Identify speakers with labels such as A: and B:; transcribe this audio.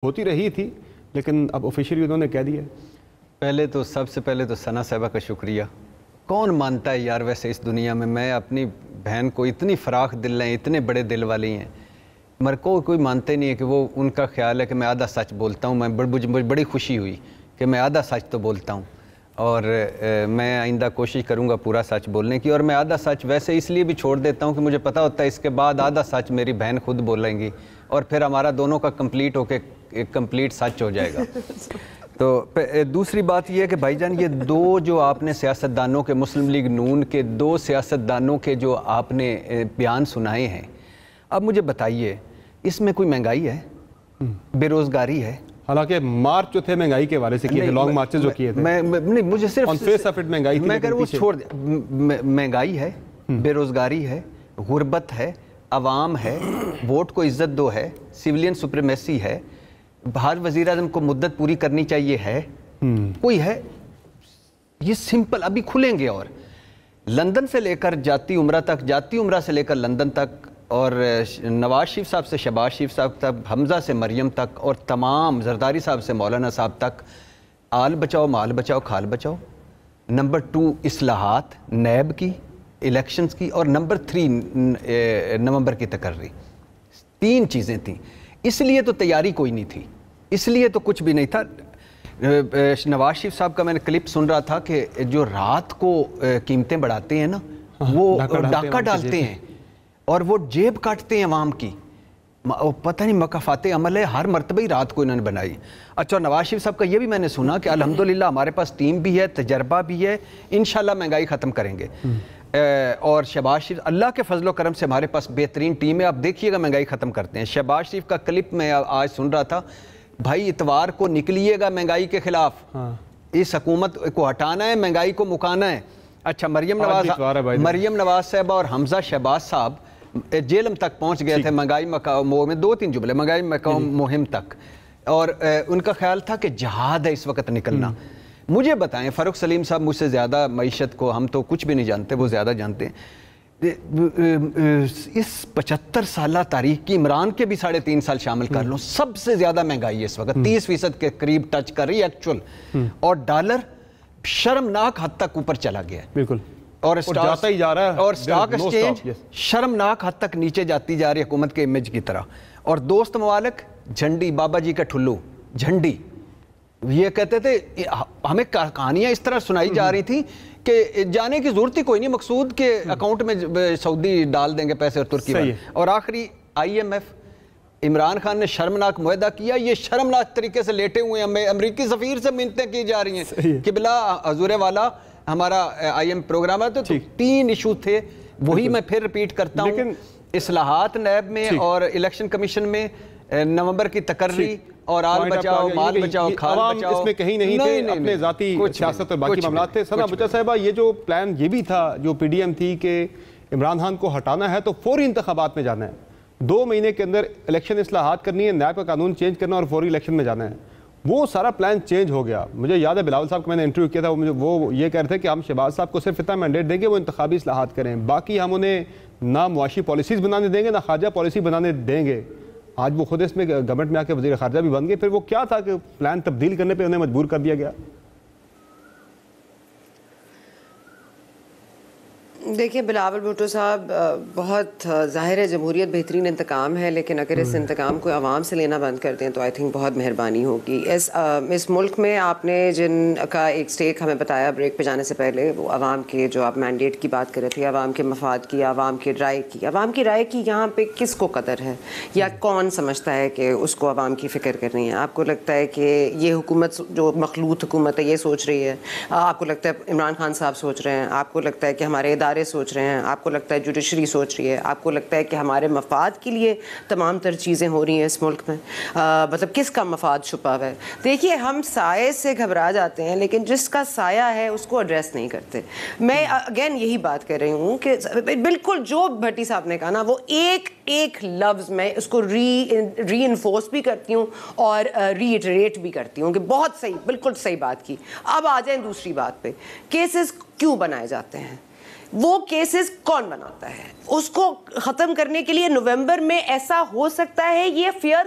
A: ہوتی رہی تھی لیکن اب آفیشیلی انہوں نے کہہ دیا.
B: پہلے تو سب سے پہلے تو ثنا صاحبہ کا شکریہ. کون مانتا ہے یار ویسے اس دنیا میں اپنی بہن کو اتنی فراخ دل ہیں, اتنے بڑے دل والی ہیں, مگر کوئی مانتے نہیں ہے کہ وہ ان کا خیال ہے کہ میں آدھا سچ بولتا ہوں. مجھے بڑی خوشی ہوئی کہ میں آدھا سچ تو بولتا ہوں, اور میں آئندہ کوشش کروں گا پورا سچ بولنے کی. اور میں آدھا سچ ویسے اس لیے بھی چھوڑ دیتا ہوں کہ مجھے پتہ ہوتا ہے اس کے بعد آدھا سچ میری بہن خود بولیں گی اور پھر ہمارا دونوں کا کمپلیٹ ہو کے ایک کمپلیٹ سچ ہو جائے گا. تو دوسری بات یہ ہے کہ بھائی جان یہ دو جو آپ نے سیاستدانوں کے, مسلم لیگ نون کے دو سیاستدانوں کے جو آپ نے بیان سنائے ہیں, اب مجھے بتائیے اس میں کوئی مہنگائی ہے, بے روزگاری ہے؟
A: حالانکہ مارچ جو تھے مہنگائی کے حوالے سے کیے تھے, لانگ مارچز جو کیے تھے,
B: نہیں مجھے صرف
A: آن فیس آف اٹ مہنگائی تھی,
B: میں اگر وہ چھوڑ دیں, مہنگائی ہے, بے روزگاری ہے, غربت ہے, عوام ہے, ووٹ کو عزت دو ہے, سویلین سپریمیسی ہے, ہر وزیر اعظم کو مدت پوری کرنی چاہیے ہے, کوئی ہے؟ یہ سمپل ابھی کھلیں گے. اور لندن سے لے کر جاتی عمرہ تک, جاتی عمرہ سے لے کر لندن تک, اور نواز شریف صاحب سے شہباز شریف صاحب تک, حمزہ سے مریم تک, اور تمام زرداری صاحب سے مولانا صاحب تک, آل بچاؤ مال بچاؤ کھال بچاؤ. نمبر 2 اصلاحات نیب کی, الیکشنز کی, اور نمبر 3 نومبر کی تقرری. 3 چیزیں تھیں. اس لیے تو تیاری کوئی نہیں تھی, اس لیے تو کچھ بھی نہیں تھا. نواز شریف صاحب کا میں نے کلپ سن رہا تھا کہ جو رات کو قیمتیں بڑھاتے ہیں نا, وہ ڈاکہ ڈالتے ہیں اور وہ جیب کاٹتے ہیں عوام کی. پتہ نہیں مکافات عمل ہے, ہر مرتبہ ہی رات کو انہوں نے بنائی. اچھا, نواز شریف صاحب کا یہ بھی میں نے سنا کہ الحمدللہ ہمارے پاس ٹیم بھی ہے, تجربہ بھی ہے, انشاءاللہ مہنگائی ختم کریں گے. اور شہباز شریف, اللہ کے فضل و کرم سے ہمارے پاس بہترین ٹیم ہے, آپ دیکھیے گا مہنگائی ختم کرتے ہیں. شہباز شریف کا کلپ میں آج سن رہا تھا, بھائی اتوار کو نکلیے گا مہنگائی کے خلاف, اس حکومت کو ہٹانا ہے, مہنگائی کو مکانا ہے. اچھا, مریم نواز صاحبہ اور حمزہ شہباز صاحب جیلم تک پہنچ گئے تھے مہنگائی میں 2-3 جملے مہنگائی مہم تک, اور ان کا خیال تھا کہ جہاد ہے اس وقت نکلنا. مجھے بتائیں, فاروق سلیم صاحب مجھ سے زیادہ معیشت کو, ہم تو کچھ بھی نہیں جانتے, وہ زیادہ جانتے ہیں. اس 75 سالہ تاریخ کی, عمران کے بھی 3.5 سال شامل کر لو, سب سے زیادہ مہنگائی ہے اس وقت, 30% کے قریب ٹچ کر رہی ہے ایکچول, اور ڈالر شرمناک حد تک اوپر چلا گیا ہے.
A: بالکل,
B: اور
A: جاتا ہی جا رہا ہے,
B: اور سٹاک ایکسچینج شرمناک حد تک نیچے جاتی جا رہی ہے حکومت کے امیج کی طرح. اور دوست ممالک, جھنڈی بابا جی کا ٹھلو جھنڈی, یہ کہتے تھے, ہمیں کہانیاں اس طرح سنائی جا رہی تھیں کہ جانے کی ضرورت ہی کوئی نہیں, مقصود کے اکاؤنٹ میں سعودی ڈال دیں گے پیسے اور ترکی میں. اور آخری IMF, عمران خان نے شرمناک معاہدہ کیا, یہ شرمناک طریقے سے لیٹے ہوئے ہیں, امریکی سفیر سے منتیں کی جا رہی ہیں کہ بلا حضور والا ہمارا IMF پروگرام ہے. تو 3 ایشو تھے, وہی میں پھر ریپیٹ کرتا ہوں, اصلاحات نیب میں اور الیکشن کمیشن میں, نومبر کی تقرری, اور آل بچاؤ مال بچاؤ کھال بچاؤ.
A: اس میں کہیں نہیں تھے, اپنے ذاتی سیاست اور باقی معاملات تھے. ثنا بچا صاحبہ, یہ جو پلان یہ بھی تھا جو PDM تھی کہ عمران خان کو ہٹانا ہے تو فوری انتخابات میں جانا ہے, 2 مہینے کے اندر الیکشن اصلاحات کرنی ہے, نیب کا قانون چینج کرنا اور فوری الیکشن میں جانا ہے. وہ سارا پلان چینج ہو گیا. مجھے یاد ہے بلاول صاحب کو میں نے انٹرویو کیا تھا, وہ یہ کہہ رہے تھے کہ ہم شہباز صاحب کو صرف اتنا مینڈیٹ دیں گے وہ انتخابی اصلاحات کریں, باقی ہم انہیں نہ معاشی پالیسیز بنانے دیں گے نہ خارجہ پالیسی بنانے دیں گے. آج وہ خود اس میں گورنمنٹ میں آ کے وزیر خارجہ بھی بن گئے. پھر وہ کیا تھا کہ پلان تبدیل کرنے پہ انہیں مجبور کر دیا گیا؟
C: دیکھیں بلاول بھٹو صاحب, بہت ظاہر ہے جمہوریت بہترین انتقام ہے, لیکن اگر اس انتقام کو عوام سے لینا بند کر دیں تو آئی تھنک بہت مہربانی ہوگی. اس ملک میں آپ نے جن کا ایک سٹیک ہمیں بتایا بریک پہ جانے سے پہلے, وہ عوام کے, جو آپ مینڈیٹ کی بات کر رہے تھے, عوام کے مفاد کی, عوام کی رائے کی یہاں پہ کس کو قدر ہے, یا کون سمجھتا ہے کہ اس کو عوام کی فکر کرنی ہے؟ آپ کو لگتا ہے کہ یہ حکومت جو مخلوط حکومت ہے یہ سوچ رہی ہے؟ آپ کو لگتا ہے عمران خان صاحب سوچ رہے ہیں؟ آپ کو لگتا ہے کہ ہمارے ادارے سوچ رہے ہیں؟ آپ کو لگتا ہے جوڈیشری سوچ رہی ہے؟ آپ کو لگتا ہے کہ ہمارے مفاد کے لیے تمام تر چیزیں ہو رہی ہیں اس ملک میں؟ مطلب کس کا مفاد چھپا ہوا ہے؟ دیکھیے, ہم سائے سے گھبرا جاتے ہیں لیکن جس کا سایہ ہے اس کو ایڈریس نہیں کرتے. میں اگین یہی بات کر رہی ہوں کہ بالکل جو بھٹی صاحب نے کہا نا, وہ ایک لفظ میں اس کو ری انفورس بھی کرتی ہوں اور ری ایٹریٹ بھی کرتی ہوں کہ بہت صحیح, بالکل صحیح بات کی. اب آ جائیں دوسری بات پہ, کیسز کیوں بنائے جاتے ہیں؟ وہ کیسز کون بناتا ہے؟ اس کو ختم کرنے کے لیے نومبر میں ایسا ہو سکتا ہے, یہ فیئر